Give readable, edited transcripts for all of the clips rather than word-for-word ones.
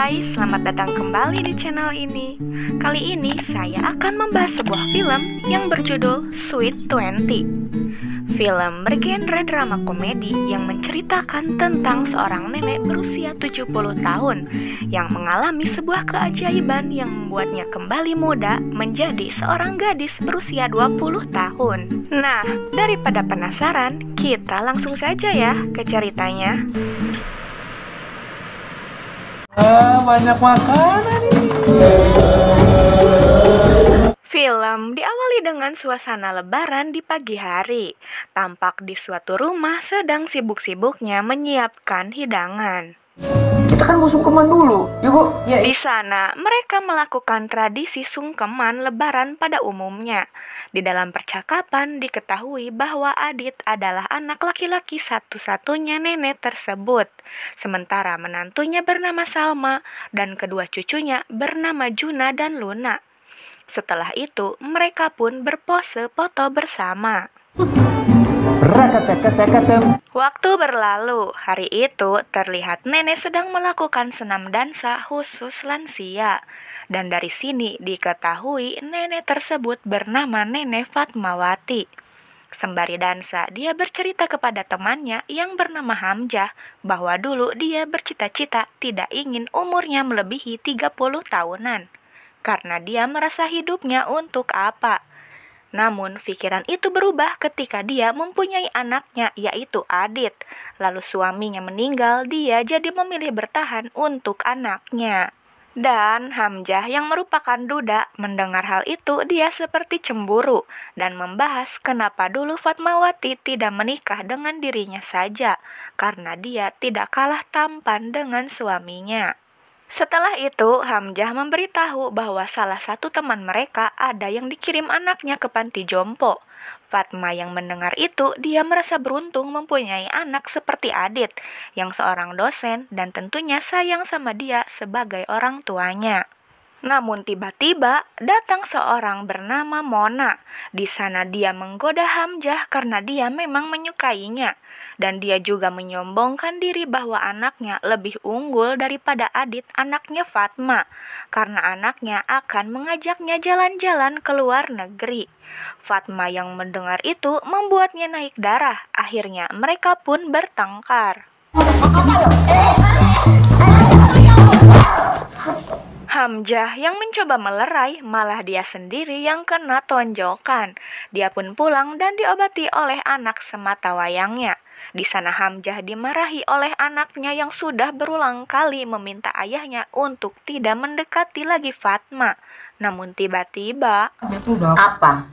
Hai, selamat datang kembali di channel ini. Kali ini saya akan membahas sebuah film yang berjudul Sweet 20. Film bergenre drama komedi yang menceritakan tentang seorang nenek berusia 70 tahun yang mengalami sebuah keajaiban yang membuatnya kembali muda menjadi seorang gadis berusia 20 tahun. Nah, daripada penasaran, kita langsung saja ya ke ceritanya. Banyak makanan ini. Film diawali dengan suasana lebaran di pagi hari. Tampak di suatu rumah sedang sibuk-sibuknya menyiapkan hidangan. Kita kan mau sungkeman dulu, yuk Bu. Di sana, mereka melakukan tradisi sungkeman lebaran pada umumnya. Di dalam percakapan diketahui bahwa Adit adalah anak laki-laki satu-satunya nenek tersebut. Sementara menantunya bernama Salma dan kedua cucunya bernama Juna dan Luna. Setelah itu, mereka pun berpose foto bersama. Waktu berlalu, hari itu terlihat nenek sedang melakukan senam dansa khusus lansia. Dan dari sini diketahui nenek tersebut bernama Nenek Fatmawati. Sembari dansa, dia bercerita kepada temannya yang bernama Hamzah bahwa dulu dia bercita-cita tidak ingin umurnya melebihi 30 tahunan. Karena dia merasa hidupnya untuk apa? Namun pikiran itu berubah ketika dia mempunyai anaknya yaitu Adit. Lalu suaminya meninggal, dia jadi memilih bertahan untuk anaknya. Dan Hamzah yang merupakan duda mendengar hal itu dia seperti cemburu dan membahas kenapa dulu Fatmawati tidak menikah dengan dirinya saja karena dia tidak kalah tampan dengan suaminya. Setelah itu, Hamzah memberitahu bahwa salah satu teman mereka ada yang dikirim anaknya ke panti jompo. Fatma yang mendengar itu, dia merasa beruntung mempunyai anak seperti Adit, yang seorang dosen dan tentunya sayang sama dia sebagai orang tuanya. Namun tiba-tiba datang seorang bernama Mona. Di sana dia menggoda Hamzah karena dia memang menyukainya. Dan dia juga menyombongkan diri bahwa anaknya lebih unggul daripada Adit, anaknya Fatma. Karena anaknya akan mengajaknya jalan-jalan ke luar negeri. Fatma yang mendengar itu membuatnya naik darah. Akhirnya mereka pun bertengkar. Hamzah yang mencoba melerai, malah dia sendiri yang kena tonjokan. Dia pun pulang dan diobati oleh anak sematawayangnya. Di sana Hamzah dimarahi oleh anaknya yang sudah berulang kali meminta ayahnya untuk tidak mendekati lagi Fatma. Namun tiba-tiba, Apa?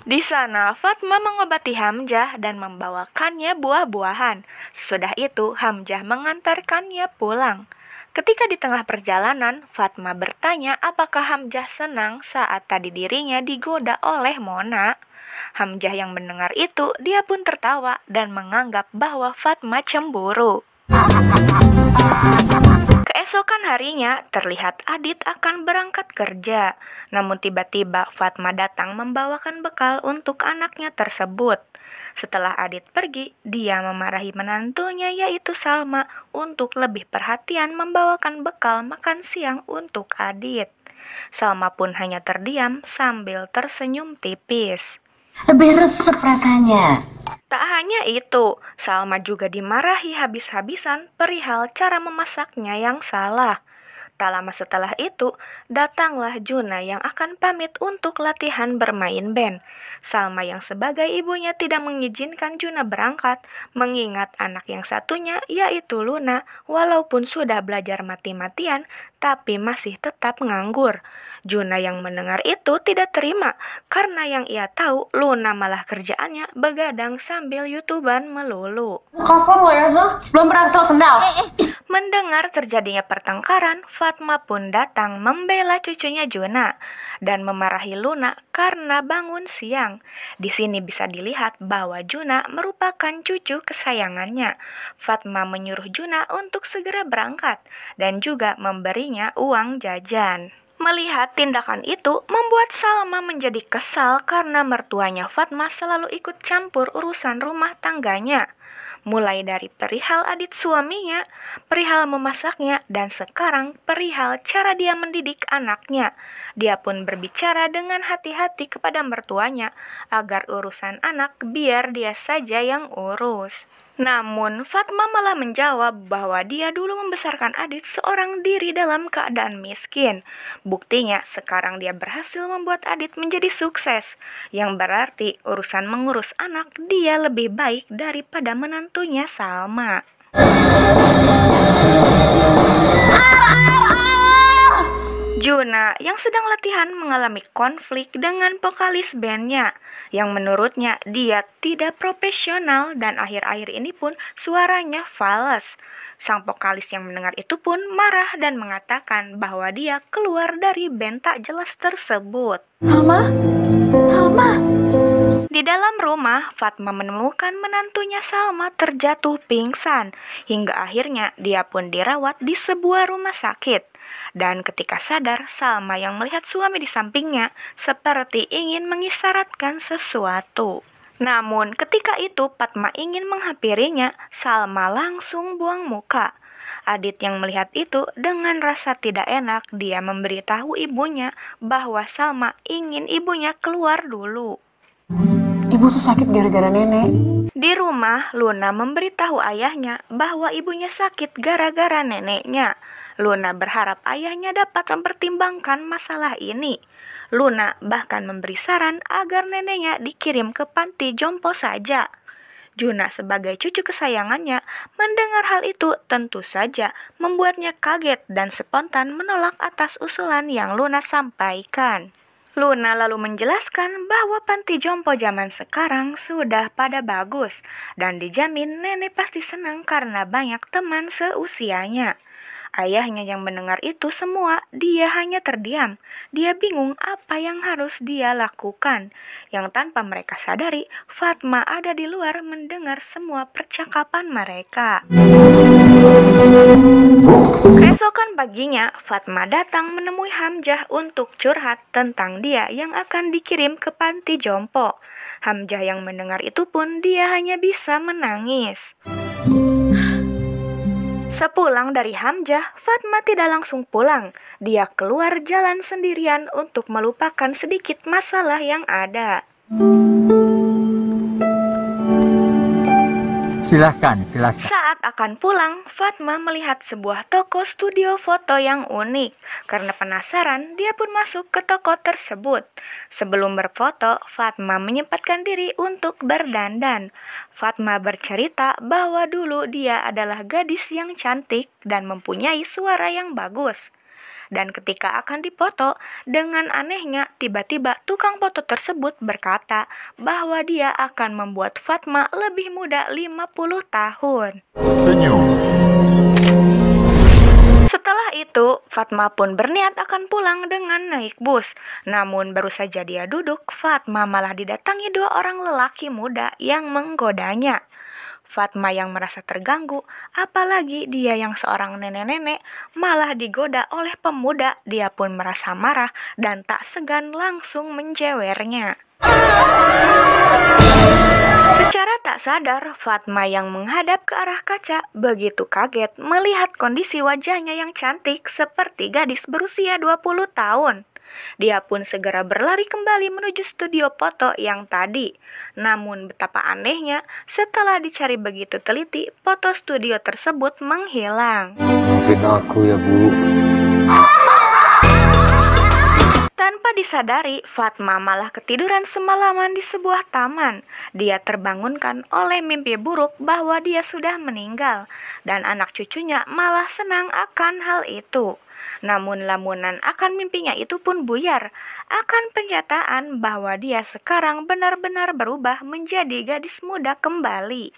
di sana Fatma mengobati Hamzah dan membawakannya buah-buahan. Sesudah itu Hamzah mengantarkannya pulang. Ketika di tengah perjalanan, Fatma bertanya apakah Hamzah senang saat tadi dirinya digoda oleh Mona. Hamzah yang mendengar itu, dia pun tertawa dan menganggap bahwa Fatma cemburu. Keesokan harinya, terlihat Adit akan berangkat kerja. Namun tiba-tiba Fatma datang membawakan bekal untuk anaknya tersebut. Setelah Adit pergi, dia memarahi menantunya yaitu Salma untuk lebih perhatian membawakan bekal makan siang untuk Adit. Salma pun hanya terdiam sambil tersenyum tipis. Lebih resep rasanya. Tak hanya itu, Salma juga dimarahi habis-habisan perihal cara memasaknya yang salah. Tak lama setelah itu, datanglah Juna yang akan pamit untuk latihan bermain band. Salma yang sebagai ibunya tidak mengizinkan Juna berangkat, mengingat anak yang satunya yaitu Luna, walaupun sudah belajar mati-matian, tapi masih tetap nganggur. Juna yang mendengar itu tidak terima, karena yang ia tahu Luna malah kerjaannya begadang sambil YouTuber melulu. Cover lo ya, belum pernah setel sendal. Mendengar terjadinya pertengkaran, Fatma pun datang membela cucunya Juna dan memarahi Luna karena bangun siang. Di sini bisa dilihat bahwa Juna merupakan cucu kesayangannya. Fatma menyuruh Juna untuk segera berangkat dan juga memberinya uang jajan. Melihat tindakan itu membuat Salma menjadi kesal karena mertuanya Fatma selalu ikut campur urusan rumah tangganya. Mulai dari perihal adik suaminya, perihal memasaknya, dan sekarang perihal cara dia mendidik anaknya. Dia pun berbicara dengan hati-hati kepada mertuanya agar urusan anak biar dia saja yang urus. Namun, Fatma malah menjawab bahwa dia dulu membesarkan Adit seorang diri dalam keadaan miskin. Buktinya, sekarang dia berhasil membuat Adit menjadi sukses, yang berarti urusan mengurus anak dia lebih baik daripada menantunya Salma. Juna yang sedang latihan mengalami konflik dengan vokalis bandnya yang menurutnya dia tidak profesional dan akhir-akhir ini pun suaranya fals. Sang vokalis yang mendengar itu pun marah dan mengatakan bahwa dia keluar dari band tak jelas tersebut. Salma? Salma? Di dalam rumah, Fatma menemukan menantunya Salma terjatuh pingsan hingga akhirnya dia pun dirawat di sebuah rumah sakit. Dan ketika sadar, Salma yang melihat suami di sampingnya seperti ingin mengisyaratkan sesuatu. Namun ketika itu Fatma ingin menghampirinya, Salma langsung buang muka. Adit yang melihat itu dengan rasa tidak enak, dia memberitahu ibunya bahwa Salma ingin ibunya keluar dulu. Ibu tuh sakit gara-gara nenek. Di rumah, Luna memberitahu ayahnya bahwa ibunya sakit gara-gara neneknya. Luna berharap ayahnya dapat mempertimbangkan masalah ini. Luna bahkan memberi saran agar neneknya dikirim ke panti jompo saja. Juna sebagai cucu kesayangannya mendengar hal itu tentu saja membuatnya kaget dan spontan menolak atas usulan yang Luna sampaikan. Luna lalu menjelaskan bahwa panti jompo zaman sekarang sudah pada bagus dan dijamin nenek pasti senang karena banyak teman seusianya. Ayahnya yang mendengar itu semua, dia hanya terdiam. Dia bingung apa yang harus dia lakukan. Yang tanpa mereka sadari, Fatma ada di luar mendengar semua percakapan mereka. Keesokan paginya, Fatma datang menemui Hamzah untuk curhat tentang dia yang akan dikirim ke panti jompo. Hamzah yang mendengar itu pun dia hanya bisa menangis. Sepulang dari Hamzah, Fatma tidak langsung pulang. Dia keluar jalan sendirian untuk melupakan sedikit masalah yang ada. Silahkan. Saat akan pulang, Fatma melihat sebuah toko studio foto yang unik. Karena penasaran, dia pun masuk ke toko tersebut. Sebelum berfoto, Fatma menyempatkan diri untuk berdandan. Fatma bercerita bahwa dulu dia adalah gadis yang cantik dan mempunyai suara yang bagus. Dan ketika akan dipoto, dengan anehnya tiba-tiba tukang foto tersebut berkata bahwa dia akan membuat Fatma lebih muda 50 tahun. Senyum. Setelah itu, Fatma pun berniat akan pulang dengan naik bus. Namun baru saja dia duduk, Fatma malah didatangi 2 orang lelaki muda yang menggodanya. Fatma yang merasa terganggu, apalagi dia yang seorang nenek-nenek malah digoda oleh pemuda. Dia pun merasa marah dan tak segan langsung menjewernya. Secara tak sadar, Fatma yang menghadap ke arah kaca begitu kaget melihat kondisi wajahnya yang cantik seperti gadis berusia 20 tahun. Dia pun segera berlari kembali menuju studio foto yang tadi. Namun betapa anehnya, setelah dicari begitu teliti, foto studio tersebut menghilang. Maafin aku ya, Bu. Tanpa disadari, Fatma malah ketiduran semalaman di sebuah taman. Dia terbangunkan oleh mimpi buruk bahwa dia sudah meninggal, dan anak cucunya malah senang akan hal itu. Namun lamunan akan mimpinya itu pun buyar akan kenyataan bahwa dia sekarang benar-benar berubah menjadi gadis muda kembali.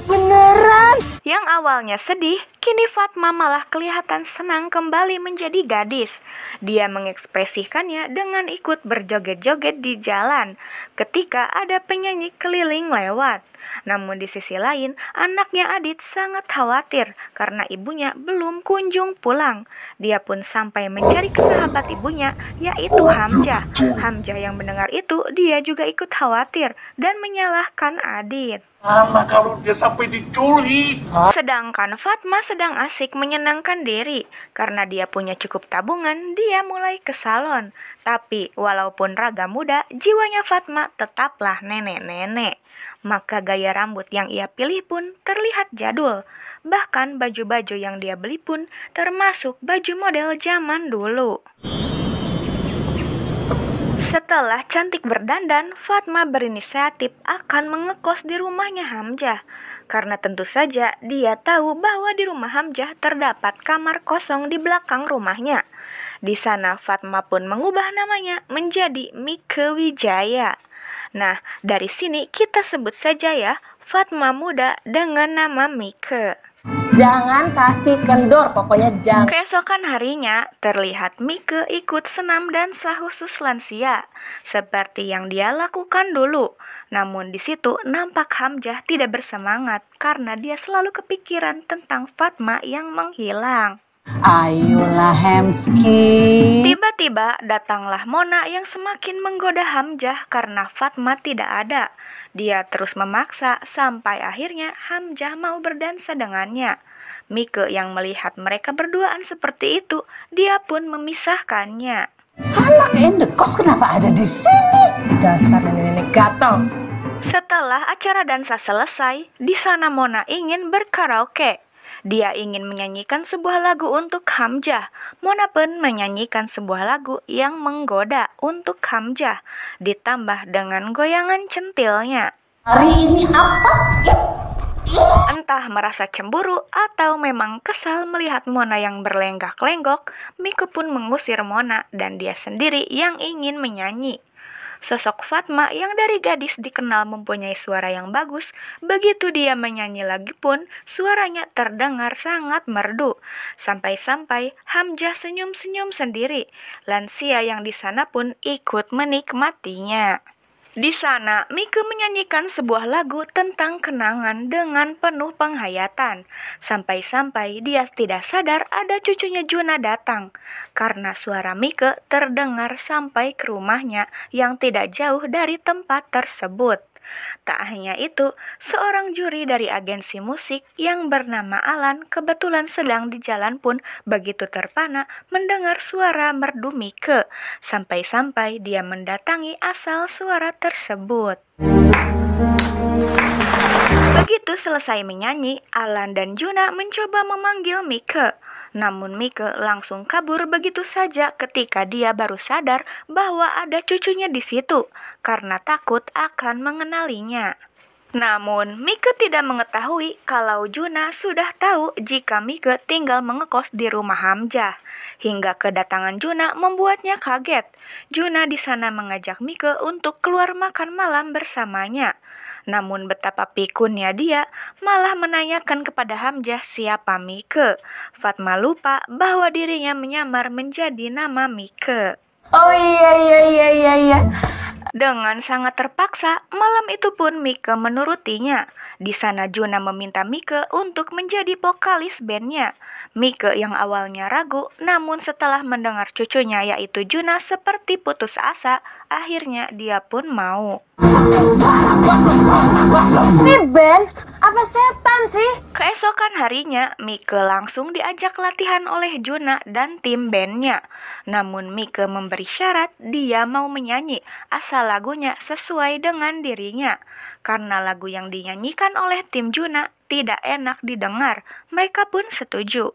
Beneran? Yang awalnya sedih, kini Fatma malah kelihatan senang kembali menjadi gadis. Dia mengekspresikannya dengan ikut berjoget-joget di jalan ketika ada penyanyi keliling lewat. Namun di sisi lain, anaknya Adit sangat khawatir karena ibunya belum kunjung pulang. Dia pun sampai mencari ke sahabat ibunya, yaitu Hamzah. Hamzah yang mendengar itu, dia juga ikut khawatir dan menyalahkan Adit. Mana kalau dia sampai diculik? Sedangkan Fatma sedang asik menyenangkan diri. Karena dia punya cukup tabungan, dia mulai ke salon. Tapi walaupun raga muda, jiwanya Fatma tetaplah nenek-nenek. Maka gaya rambut yang ia pilih pun terlihat jadul. Bahkan baju-baju yang dia beli pun termasuk baju model zaman dulu. Setelah cantik berdandan, Fatma berinisiatif akan mengekos di rumahnya Hamzah. Karena tentu saja dia tahu bahwa di rumah Hamzah terdapat kamar kosong di belakang rumahnya. Di sana Fatma pun mengubah namanya menjadi Mike Wijaya. Nah, dari sini kita sebut saja ya Fatma muda dengan nama Mike. Jangan kasih kendor, pokoknya jangan. Keesokan harinya, terlihat Mike ikut senam dansa khusus lansia, seperti yang dia lakukan dulu. Namun di situ nampak Hamzah tidak bersemangat karena dia selalu kepikiran tentang Fatma yang menghilang. Ayolah Hemski. Tiba-tiba datanglah Mona yang semakin menggoda Hamzah karena Fatma tidak ada. Dia terus memaksa sampai akhirnya Hamzah mau berdansa dengannya. Mike yang melihat mereka berduaan seperti itu, dia pun memisahkannya. Anak indekos kenapa ada di sini? Dasar nenek-nenek gatel. Setelah acara dansa selesai, di sana Mona ingin berkaraoke. Dia ingin menyanyikan sebuah lagu untuk Hamzah. Mona pun menyanyikan sebuah lagu yang menggoda untuk Hamzah, ditambah dengan goyangan centilnya. Hari ini apa? Entah merasa cemburu atau memang kesal melihat Mona yang berlenggak-lenggok, Mike pun mengusir Mona dan dia sendiri yang ingin menyanyi. Sosok Fatma yang dari gadis dikenal mempunyai suara yang bagus, begitu dia menyanyi lagi pun suaranya terdengar sangat merdu. Sampai-sampai Hamzah senyum-senyum sendiri. Lansia yang di sana pun ikut menikmatinya. Di sana, Mike menyanyikan sebuah lagu tentang kenangan dengan penuh penghayatan. Sampai-sampai dia tidak sadar ada cucunya Juna datang. Karena suara Mike terdengar sampai ke rumahnya yang tidak jauh dari tempat tersebut. Tak hanya itu, seorang juri dari agensi musik yang bernama Alan kebetulan sedang di jalan pun begitu terpana mendengar suara merdu Mike. Sampai-sampai dia mendatangi asal suara tersebut. Begitu selesai menyanyi, Alan dan Juna mencoba memanggil Mike. Namun Mike langsung kabur begitu saja ketika dia baru sadar bahwa ada cucunya di situ karena takut akan mengenalinya. Namun Mike tidak mengetahui kalau Juna sudah tahu jika Mike tinggal mengekos di rumah Hamzah. Hingga kedatangan Juna membuatnya kaget. Juna di sana mengajak Mike untuk keluar makan malam bersamanya. Namun betapa pikunnya dia malah menanyakan kepada Hamzah siapa Mike. Fatma lupa bahwa dirinya menyamar menjadi nama Mike. Oh iya. Dengan sangat terpaksa, malam itu pun Mike menurutinya. Di sana Juna meminta Mike untuk menjadi vokalis bandnya. Mike yang awalnya ragu, namun setelah mendengar cucunya yaitu Juna seperti putus asa, akhirnya dia pun mau. Ini band apa setan sih? Keesokan harinya, Mike langsung diajak latihan oleh Juna dan tim bandnya. Namun Mike memberi syarat dia mau menyanyi asal lagunya sesuai dengan dirinya. Karena lagu yang dinyanyikan oleh tim Juna tidak enak didengar, mereka pun setuju.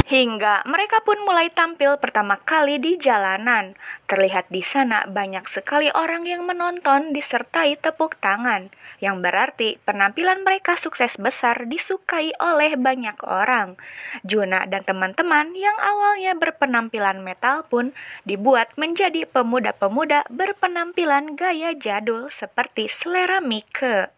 Hingga mereka pun mulai tampil pertama kali di jalanan. Terlihat di sana banyak sekali orang yang menonton disertai tepuk tangan, yang berarti penampilan mereka sukses besar disukai oleh banyak orang. Juna dan teman-teman yang awalnya berpenampilan metal pun dibuat menjadi pemuda-pemuda berpenampilan gaya jadul seperti selera Mike.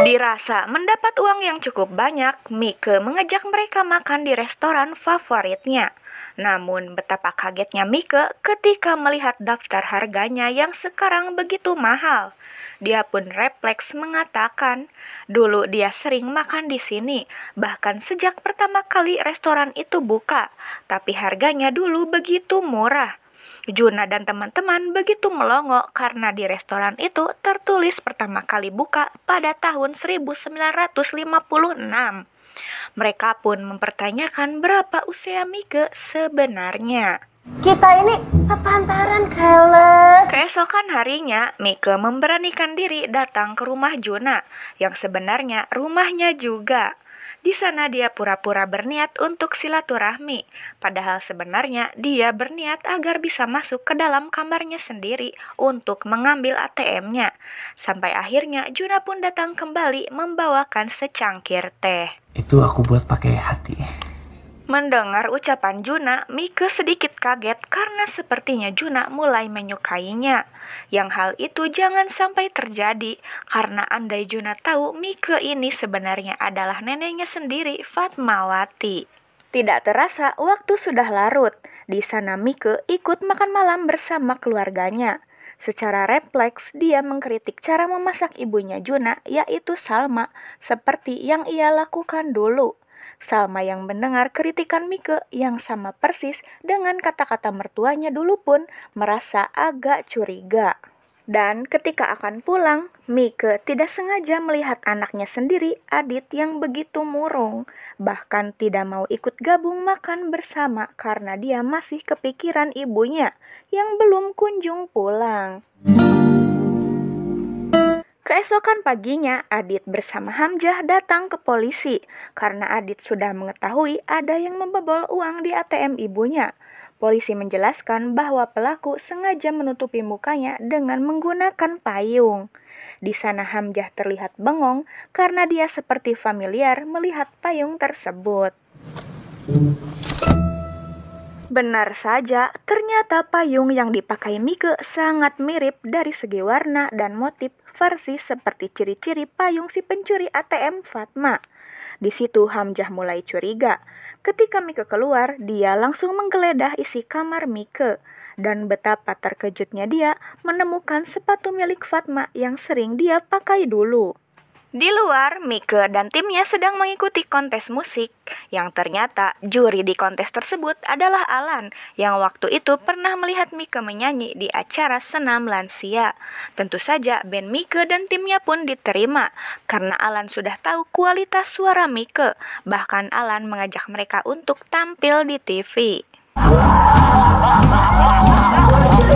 Dirasa mendapat uang yang cukup banyak, Mike mengajak mereka makan di restoran favoritnya. Namun betapa kagetnya Mike ketika melihat daftar harganya yang sekarang begitu mahal. Dia pun refleks mengatakan, dulu dia sering makan di sini, bahkan sejak pertama kali restoran itu buka, tapi harganya dulu begitu murah. Juna dan teman-teman begitu melongo karena di restoran itu tertulis pertama kali buka pada tahun 1956. Mereka pun mempertanyakan berapa usia Mike sebenarnya. Kita ini sepantaran, keles. Keesokan harinya, Mike memberanikan diri datang ke rumah Juna, yang sebenarnya rumahnya juga. Di sana dia pura-pura berniat untuk silaturahmi, padahal sebenarnya dia berniat agar bisa masuk ke dalam kamarnya sendiri untuk mengambil ATM-nya. Sampai akhirnya Juna pun datang kembali membawakan secangkir teh. Itu aku buat pakai hati. Mendengar ucapan Juna, Mike sedikit kaget karena sepertinya Juna mulai menyukainya. Yang hal itu jangan sampai terjadi karena andai Juna tahu Mike ini sebenarnya adalah neneknya sendiri, Fatmawati. Tidak terasa waktu sudah larut. Di sana Mike ikut makan malam bersama keluarganya. Secara refleks dia mengkritik cara memasak ibunya Juna, yaitu Salma, seperti yang ia lakukan dulu. Salma yang mendengar kritikan Mike yang sama persis dengan kata-kata mertuanya dulu pun merasa agak curiga. Dan ketika akan pulang, Mike tidak sengaja melihat anaknya sendiri, Adit, yang begitu murung. Bahkan tidak mau ikut gabung makan bersama karena dia masih kepikiran ibunya yang belum kunjung pulang. Keesokan paginya, Adit bersama Hamzah datang ke polisi karena Adit sudah mengetahui ada yang membobol uang di ATM ibunya. Polisi menjelaskan bahwa pelaku sengaja menutupi mukanya dengan menggunakan payung. Di sana Hamzah terlihat bengong karena dia seperti familiar melihat payung tersebut. Benar saja, ternyata payung yang dipakai Mike sangat mirip dari segi warna dan motif versi seperti ciri-ciri payung si pencuri ATM Fatma. Di situ Hamzah mulai curiga. Ketika Mike keluar, dia langsung menggeledah isi kamar Mike. Dan betapa terkejutnya dia menemukan sepatu milik Fatma yang sering dia pakai dulu. Di luar, Mike dan timnya sedang mengikuti kontes musik, yang ternyata juri di kontes tersebut adalah Alan, yang waktu itu pernah melihat Mike menyanyi di acara senam lansia. Tentu saja band Mike dan timnya pun diterima, karena Alan sudah tahu kualitas suara Mike, bahkan Alan mengajak mereka untuk tampil di TV.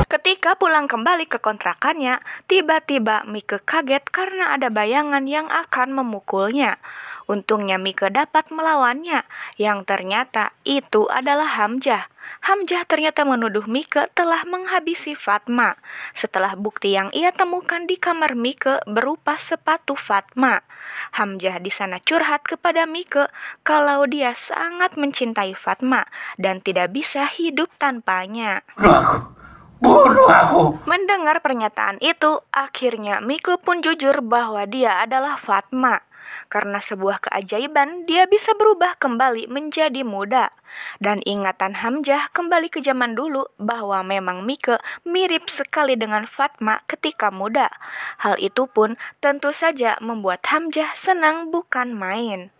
Ketika pulang kembali ke kontrakannya, tiba-tiba Mike kaget karena ada bayangan yang akan memukulnya. Untungnya Mike dapat melawannya, yang ternyata itu adalah Hamzah. Hamzah ternyata menuduh Mike telah menghabisi Fatma, setelah bukti yang ia temukan di kamar Mike berupa sepatu Fatma. Hamzah di sana curhat kepada Mike kalau dia sangat mencintai Fatma dan tidak bisa hidup tanpanya. Bunuh aku! Mendengar pernyataan itu, akhirnya Mike pun jujur bahwa dia adalah Fatma. Karena sebuah keajaiban, dia bisa berubah kembali menjadi muda. Dan ingatan Hamzah kembali ke zaman dulu bahwa memang Mike mirip sekali dengan Fatma ketika muda. Hal itu pun tentu saja membuat Hamzah senang bukan main.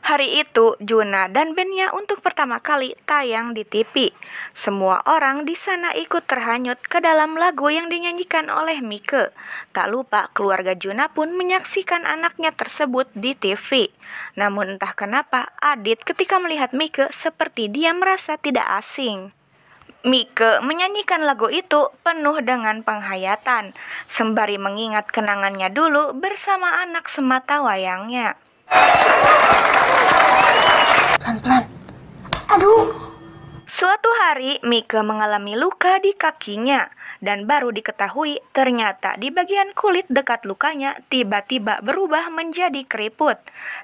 Hari itu, Juna dan bandnya untuk pertama kali tayang di TV. Semua orang di sana ikut terhanyut ke dalam lagu yang dinyanyikan oleh Mike. Tak lupa, keluarga Juna pun menyaksikan anaknya tersebut di TV. Namun entah kenapa, Adit ketika melihat Mike seperti dia merasa tidak asing. Mike menyanyikan lagu itu penuh dengan penghayatan, sembari mengingat kenangannya dulu bersama anak semata wayangnya. Pelan-pelan. Aduh. Suatu hari, Mike mengalami luka di kakinya, dan baru diketahui ternyata di bagian kulit dekat lukanya tiba-tiba berubah menjadi keriput.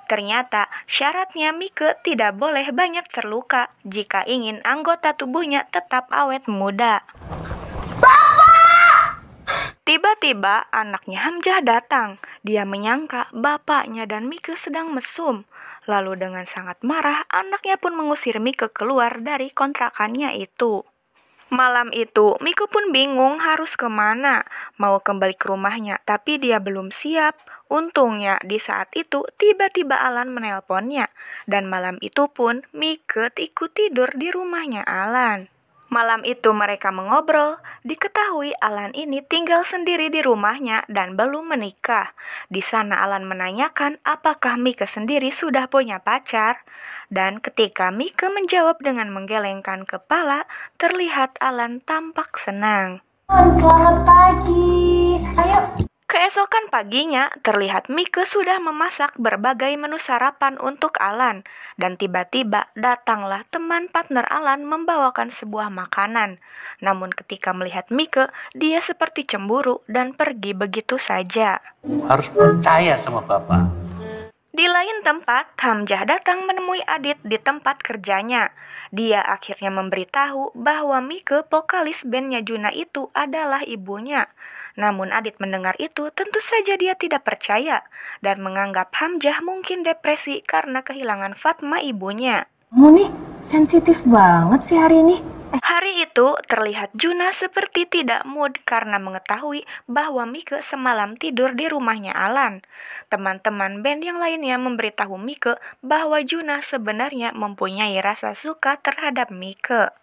Ternyata syaratnya Mike tidak boleh banyak terluka jika ingin anggota tubuhnya tetap awet muda. Tiba-tiba anaknya Hamzah datang. Dia menyangka bapaknya dan Mike sedang mesum. Lalu dengan sangat marah, anaknya pun mengusir Mike keluar dari kontrakannya itu. Malam itu, Mike pun bingung harus kemana. Mau kembali ke rumahnya, tapi dia belum siap. Untungnya, di saat itu tiba-tiba Alan menelponnya. Dan malam itu pun, Mike ikut tidur di rumahnya Alan. Malam itu mereka mengobrol, diketahui Alan ini tinggal sendiri di rumahnya dan belum menikah. Di sana Alan menanyakan apakah Mike sendiri sudah punya pacar. Dan ketika Mike menjawab dengan menggelengkan kepala, terlihat Alan tampak senang. Selamat pagi. Ayo. Keesokan paginya, terlihat Mike sudah memasak berbagai menu sarapan untuk Alan. Dan tiba-tiba datanglah teman partner Alan membawakan sebuah makanan. Namun ketika melihat Mike, dia seperti cemburu dan pergi begitu saja. Harus percaya sama Bapak. Di lain tempat, Hamzah datang menemui Adit di tempat kerjanya. Dia akhirnya memberitahu bahwa Mike, vokalis bandnya Juna itu adalah ibunya. Namun Adit mendengar itu tentu saja dia tidak percaya dan menganggap Hamzah mungkin depresi karena kehilangan Fatma ibunya. Kamu nih sensitif banget sih hari ini. Hari itu terlihat Juna seperti tidak mood karena mengetahui bahwa Mike semalam tidur di rumahnya Alan. Teman-teman band yang lainnya memberitahu Mike bahwa Juna sebenarnya mempunyai rasa suka terhadap Mike.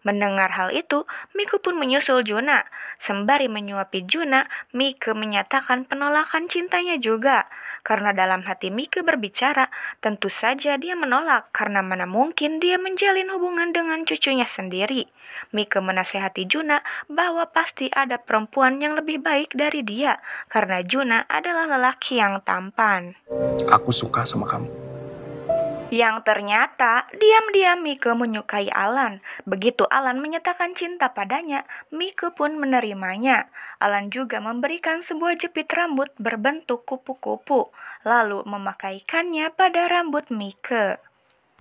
Mendengar hal itu, Mike pun menyusul Juna. Sembari menyuapi Juna, Mike menyatakan penolakan cintanya juga. Karena dalam hati Mike berbicara, tentu saja dia menolak karena mana mungkin dia menjalin hubungan dengan cucunya sendiri. Mike menasehati Juna bahwa pasti ada perempuan yang lebih baik dari dia karena Juna adalah lelaki yang tampan. Aku suka sama kamu. Yang ternyata, diam-diam Mike menyukai Alan. Begitu Alan menyatakan cinta padanya, Mike pun menerimanya. Alan juga memberikan sebuah jepit rambut berbentuk kupu-kupu, lalu memakaikannya pada rambut Mike.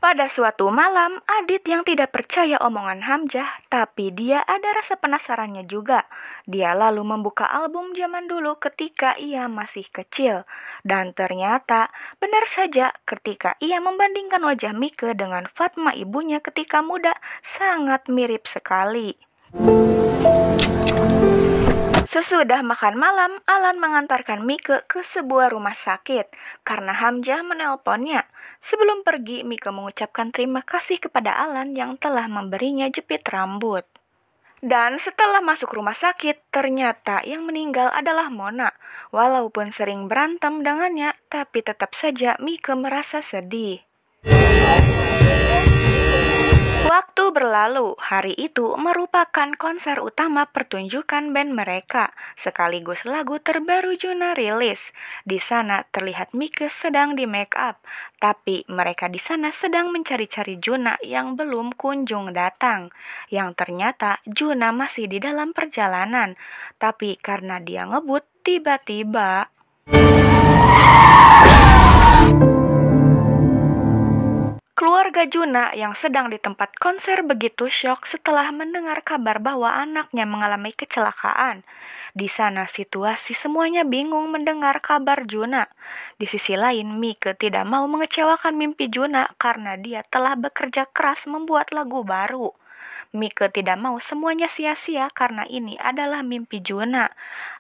Pada suatu malam, Adit yang tidak percaya omongan Hamzah, tapi dia ada rasa penasarannya juga. Dia lalu membuka album zaman dulu ketika ia masih kecil. Dan ternyata, benar saja ketika ia membandingkan wajah Mike dengan Fatma ibunya ketika muda, sangat mirip sekali. Sesudah makan malam, Alan mengantarkan Mike ke sebuah rumah sakit karena Hamzah menelponnya. Sebelum pergi, Mike mengucapkan terima kasih kepada Alan yang telah memberinya jepit rambut. Dan setelah masuk rumah sakit, ternyata yang meninggal adalah Mona. Walaupun sering berantem dengannya, tapi tetap saja Mike merasa sedih. Waktu berlalu, hari itu merupakan konser utama pertunjukan band mereka, sekaligus lagu terbaru Juna rilis. Di sana terlihat Mike sedang di make up, tapi mereka di sana sedang mencari-cari Juna yang belum kunjung datang. Yang ternyata Juna masih di dalam perjalanan, tapi karena dia ngebut, tiba-tiba keluarga Juna yang sedang di tempat konser begitu syok setelah mendengar kabar bahwa anaknya mengalami kecelakaan. Di sana situasi semuanya bingung mendengar kabar Juna. Di sisi lain, Mike tidak mau mengecewakan mimpi Juna karena dia telah bekerja keras membuat lagu baru. Mike tidak mau semuanya sia-sia karena ini adalah mimpi Juna.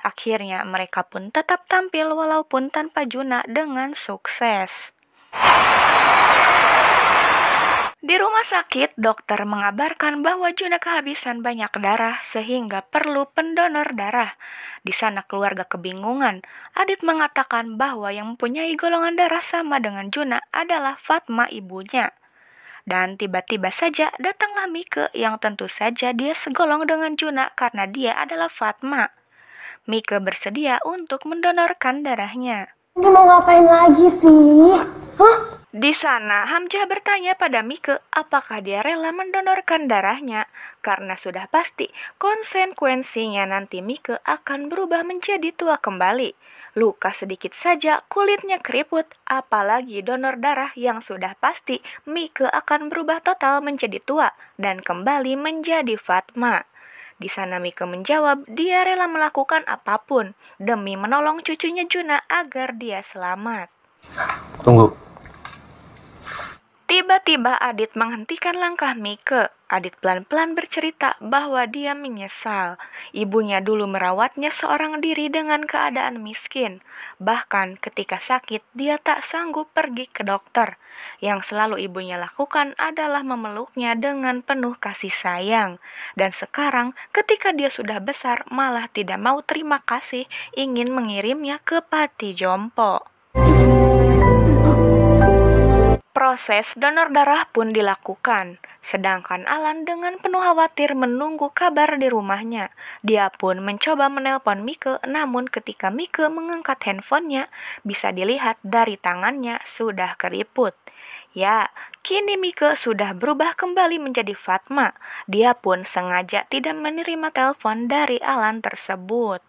Akhirnya mereka pun tetap tampil walaupun tanpa Juna dengan sukses. Di rumah sakit, dokter mengabarkan bahwa Juna kehabisan banyak darah sehingga perlu pendonor darah. Di sana keluarga kebingungan. Adit mengatakan bahwa yang mempunyai golongan darah sama dengan Juna adalah Fatma ibunya. Dan tiba-tiba saja datanglah Mike yang tentu saja dia segolong dengan Juna karena dia adalah Fatma. Mike bersedia untuk mendonorkan darahnya. Ini mau ngapain lagi sih? Hah? Di sana, Hamzah bertanya pada Mike apakah dia rela mendonorkan darahnya, karena sudah pasti konsekuensinya nanti Mike akan berubah menjadi tua kembali. Luka sedikit saja, kulitnya keriput, apalagi donor darah yang sudah pasti Mike akan berubah total menjadi tua dan kembali menjadi Fatma. Di sana Mike menjawab dia rela melakukan apapun demi menolong cucunya Juna agar dia selamat. Tunggu. Tiba-tiba Adit menghentikan langkah Mike. Adit pelan-pelan bercerita bahwa dia menyesal. Ibunya dulu merawatnya seorang diri dengan keadaan miskin. Bahkan ketika sakit, dia tak sanggup pergi ke dokter. Yang selalu ibunya lakukan adalah memeluknya dengan penuh kasih sayang. Dan sekarang ketika dia sudah besar, malah tidak mau terima kasih, ingin mengirimnya ke panti jompo. Proses donor darah pun dilakukan, sedangkan Alan dengan penuh khawatir menunggu kabar di rumahnya. Dia pun mencoba menelpon Mike, namun ketika Mike mengangkat handphonenya, bisa dilihat dari tangannya sudah keriput. Ya, kini Mike sudah berubah kembali menjadi Fatma. Dia pun sengaja tidak menerima telepon dari Alan tersebut.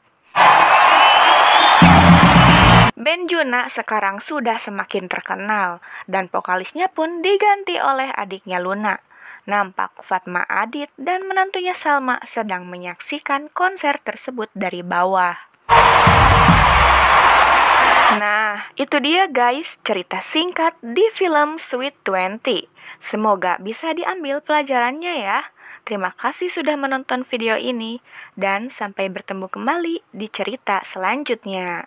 Band Juna sekarang sudah semakin terkenal, dan vokalisnya pun diganti oleh adiknya Luna. Nampak Fatma Adit dan menantunya Salma sedang menyaksikan konser tersebut dari bawah. Nah, itu dia guys cerita singkat di film Sweet 20. Semoga bisa diambil pelajarannya ya. Terima kasih sudah menonton video ini, dan sampai bertemu kembali di cerita selanjutnya.